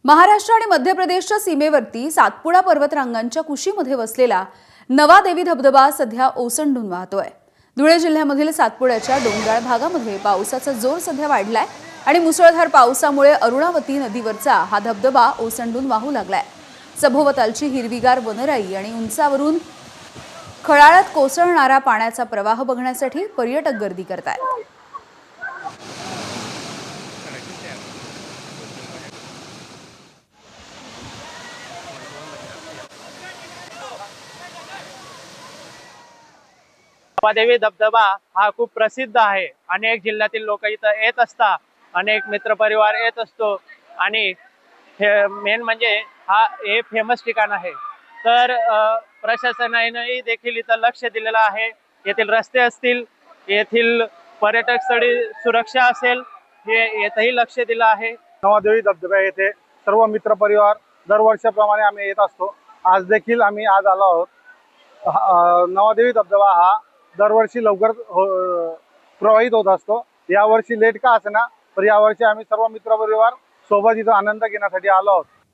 महाराष्ट्र आणि मध्य प्रदेशच्या सीमेवरती सातपुडा पर्वतरांगांच्या कुशीमध्ये वसलेला नवादेवी धबधबा सध्या ओसंडून वाहतोय। धुळे जिल्ह्यामधील सातपुड्याच्या डोंगराळ भागामध्ये पावसाचा जोर सध्या वाढलाय आणि मुसळधार पावसामुळे अरुणावती नदीवरचा हा धबधबा ओसंडून वाहू लागलाय। सभोवतालची हिरवीगार वनराई आणि उंचावरून खळाळत कोसळणारा पाण्याचा प्रवाह बघण्यासाठी पर्यटक गर्दी करतात। नवादेवी धबधबा हा खूप प्रसिद्ध आहे। अनेक जिल्ह्यातील लोक इथं येत असतात, अनेक मित्रपरिवार येत असतो आणि मेन म्हणजे हे फेमस ठिकाण आहे। तर प्रशासनाने देखील इथं लक्ष दिलेलं आहे। येथील रस्ते असतील, येथील पर्यटक स्थळी सुरक्षा असेल, हे येथेही लक्ष दिलं आहे। नवादेवी धबधबा येथे सर्व मित्रपरिवार दरवर्षाप्रमाणे आम्ही येत असतो। आज देखील आम्ही आज आलो आहोत। नवादेवी धबधबा हा दरवर्षी लवकर प्रवाहित होत असतो। यावर्षी लेट का असेना, पण यावर्षी आम्ही सर्व मित्रपरिवार सोबत इथं आनंद घेण्यासाठी आलो आहोत।